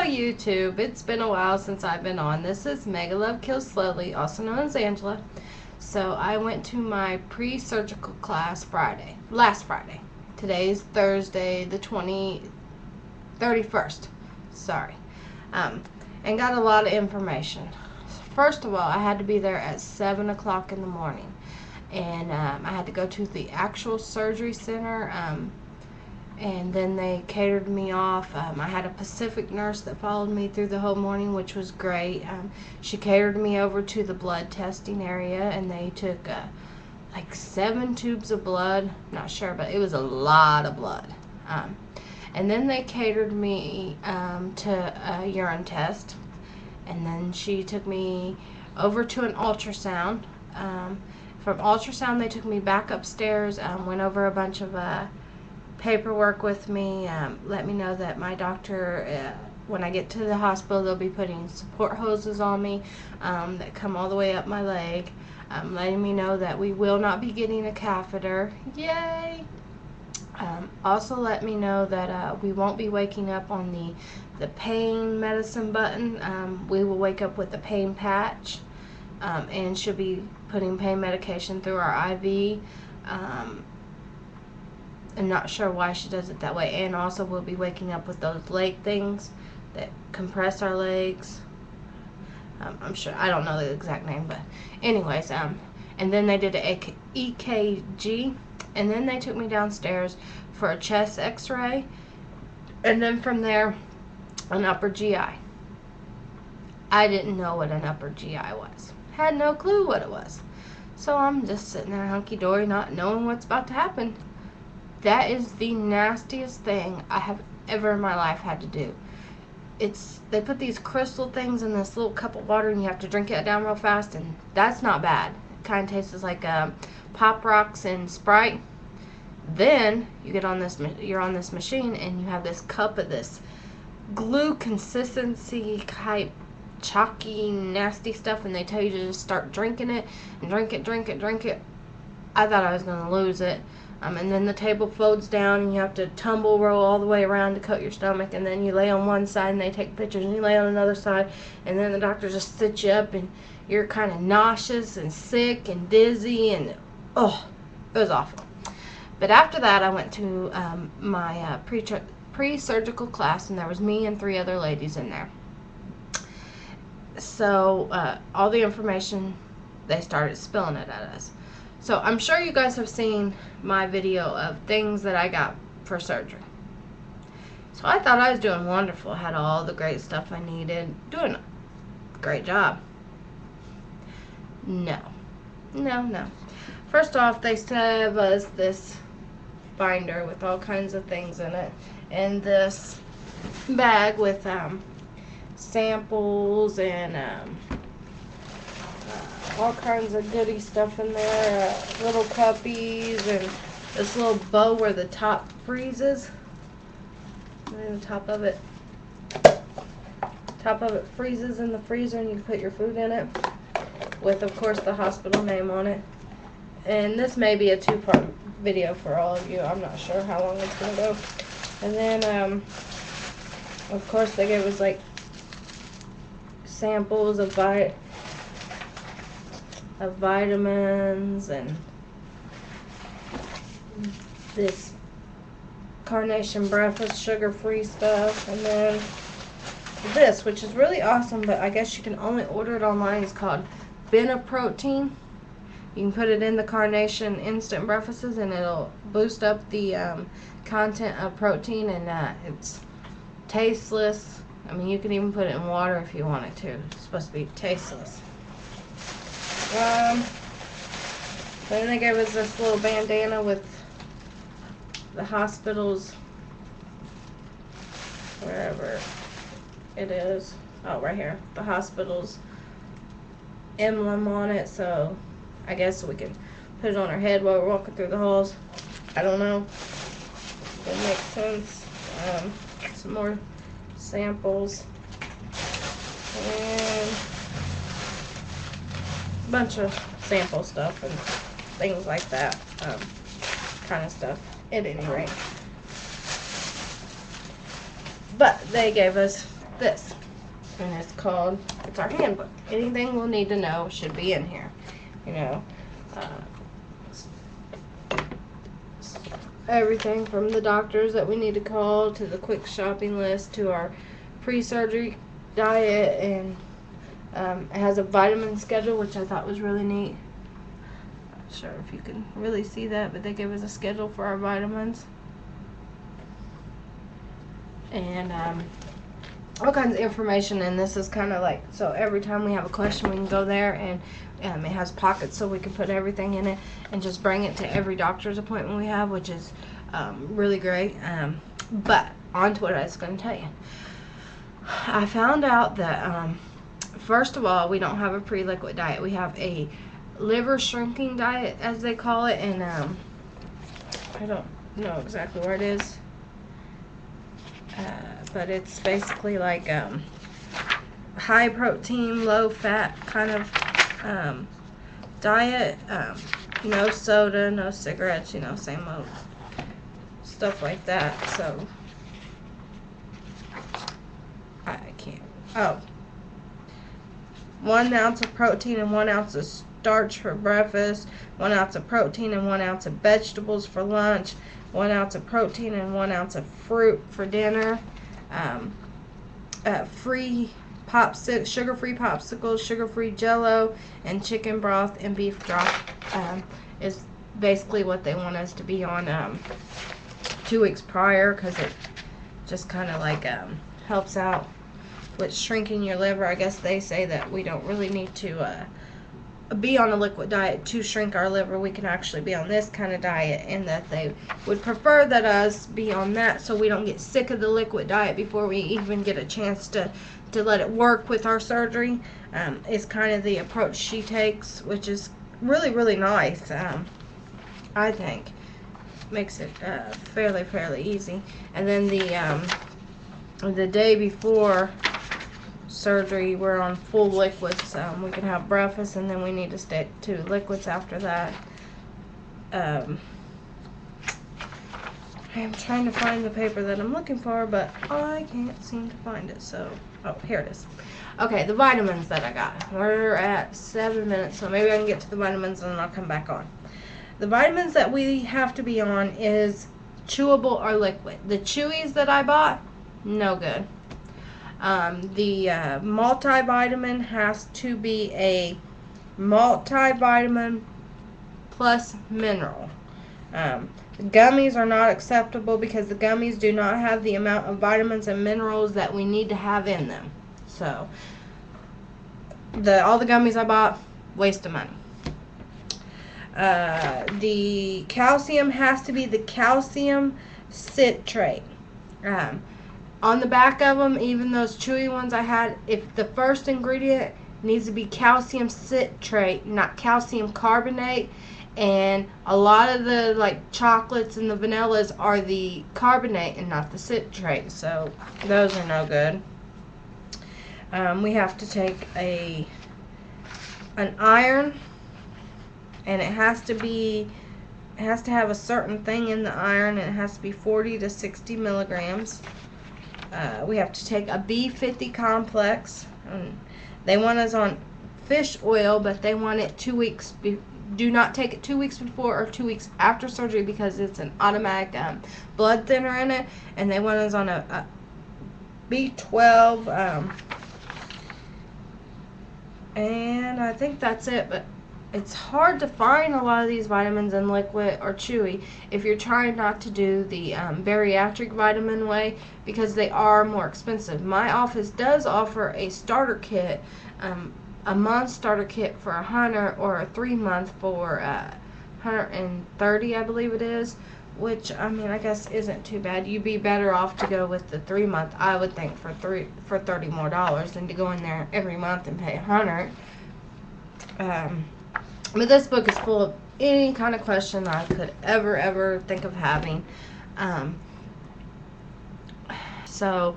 YouTube, it's been a while since I've been on. This is MegaLovekillslowly, also known as Angela. So I went to my pre-surgical class last Friday. Today's Thursday, the 31st, sorry. And got a lot of information. First of all, I had to be there at 7 o'clock in the morning. And I had to go to the actual surgery center, and then they catered me off. I had a Pacific nurse that followed me through the whole morning, which was great. She catered me over to the blood testing area, and they took like 7 tubes of blood. Not sure, but it was a lot of blood. And then they catered me to a urine test, and then she took me over to an ultrasound. From ultrasound, they took me back upstairs, went over a bunch of paperwork with me, let me know that my doctor, when I get to the hospital, they'll be putting support hoses on me that come all the way up my leg, letting me know that we will not be getting a catheter. Yay! Also let me know that we won't be waking up on the pain medicine button. We will wake up with a pain patch, and she'll be putting pain medication through our IV. I'm not sure why she does it that way. And also we'll be waking up with those leg things that compress our legs. I'm sure, I don't know the exact name, but anyways, and then they did an EKG, and then they took me downstairs for a chest x-ray, and then from there, an upper GI. I didn't know what an upper GI was. Had no clue what it was. So I'm just sitting there hunky-dory, not knowing what's about to happen. That is the nastiest thing I have ever in my life had to do. They put these crystal things in this little cup of water, and you have to drink it down real fast, and that's not bad. It kind of tastes like Pop Rocks and Sprite. Then you're on this machine, and you have this cup of this glue consistency type chalky nasty stuff, and they tell you to just start drinking it and drink it. I thought I was going to lose it. And then the table folds down, and you have to tumble roll all the way around to coat your stomach, and then you lay on one side and they take pictures, and you lay on another side, and then the doctor just sits you up, and you're kind of nauseous and sick and dizzy, and oh, it was awful. But after that, I went to my pre-surgical class, and there was me and 3 other ladies in there. So all the information, they started spilling it at us. So I'm sure you guys have seen my video of things that I got for surgery. So I thought I was doing wonderful. I had all the great stuff I needed. Doing a great job. No. First off, they gave us this binder with all kinds of things in it. And this bag with samples and all kinds of goody stuff in there, little cuppies, and this little bow where the top freezes, and the top of it freezes in the freezer, and you put your food in it, with of course the hospital name on it. And this may be a 2-part video for all of you. I'm not sure how long it's gonna go. And then of course they gave us like samples of vitamins, and this carnation breakfast sugar-free stuff, and then this, which is really awesome, but I guess you can only order it online. It's called Protein. You can put it in the carnation instant breakfasts, and it'll boost up the content of protein, and it's tasteless. I mean, you can even put it in water if you want it to. It's supposed to be tasteless. Then they gave us this little bandana with the hospital's, wherever it is, oh, right here, the hospital's emblem on it, so I guess we can put it on our head while we're walking through the halls. I don't know. It makes sense. Some more samples. And bunch of sample stuff and things like that, kind of stuff, at any rate. But they gave us this. And it's our handbook. Anything we'll need to know should be in here. You know, everything from the doctors that we need to call to the quick shopping list to our pre-surgery diet, and it has a vitamin schedule, which I thought was really neat. Not sure if you can really see that, but they give us a schedule for our vitamins. And all kinds of information, and this is kind of like, so every time we have a question we can go there, and it has pockets so we can put everything in it and just bring it to every doctor's appointment we have, which is really great. But on to what I was going to tell you. I found out that first of all, we don't have a pre-liquid diet. We have a liver shrinking diet, as they call it, and I don't know exactly where it is. But it's basically like high protein, low fat kind of diet. No soda, no cigarettes, you know, same old stuff like that. So I can't. Oh, 1 ounce of protein and 1 ounce of starch for breakfast, 1 ounce of protein and 1 ounce of vegetables for lunch, 1 ounce of protein and 1 ounce of fruit for dinner. Free sugar-free popsicles, sugar-free Jello, and chicken broth and beef broth is basically what they want us to be on 2 weeks prior, because it just kind of like helps out with shrinking your liver. I guess they say that we don't really need to be on a liquid diet to shrink our liver. We can actually be on this kind of diet, and that they would prefer that us be on that so we don't get sick of the liquid diet before we even get a chance to let it work with our surgery. Is kind of the approach she takes, which is really, really nice. I think makes it fairly easy. And then the day before surgery, we're on full liquids. We can have breakfast, and then we need to stick to liquids after that. I'm trying to find the paper that I'm looking for, but I can't seem to find it. So, oh, here it is. Okay, the vitamins that I got. We're at 7 minutes, so maybe I can get to the vitamins and then I'll come back on. The vitamins that we have to be on is chewable or liquid. The chewies that I bought, no good. The multivitamin has to be a multivitamin plus mineral. Gummies are not acceptable because the gummies do not have the amount of vitamins and minerals that we need to have in them. So, all the gummies I bought, waste of money. The calcium has to be the calcium citrate. On the back of them, even those chewy ones I had, if the first ingredient needs to be calcium citrate, not calcium carbonate, and a lot of the like chocolates and the vanillas are the carbonate and not the citrate, so those are no good. We have to take an iron, and it has to have a certain thing in the iron, and it has to be 40 to 60 milligrams. We have to take a B50 complex. They want us on fish oil, but they want it 2 weeks. Do not take it 2 weeks before or 2 weeks after surgery, because it's an automatic blood thinner in it, and they want us on a B12. And I think that's it, but it's hard to find a lot of these vitamins in liquid or chewy if you're trying not to do the bariatric vitamin way, because they are more expensive. My office does offer a starter kit, a month starter kit for $100, or a 3-month for $130, I believe it is, which, I mean, I guess isn't too bad. You'd be better off to go with the 3-month, I would think, for $30 more than to go in there every month and pay $100. But this book is full of any kind of question I could ever think of having. So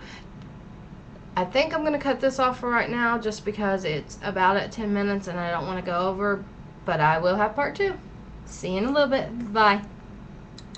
I think I'm going to cut this off for right now, just because it's about at 10 minutes and I don't want to go over, but I will have part 2. See you in a little bit. Bye.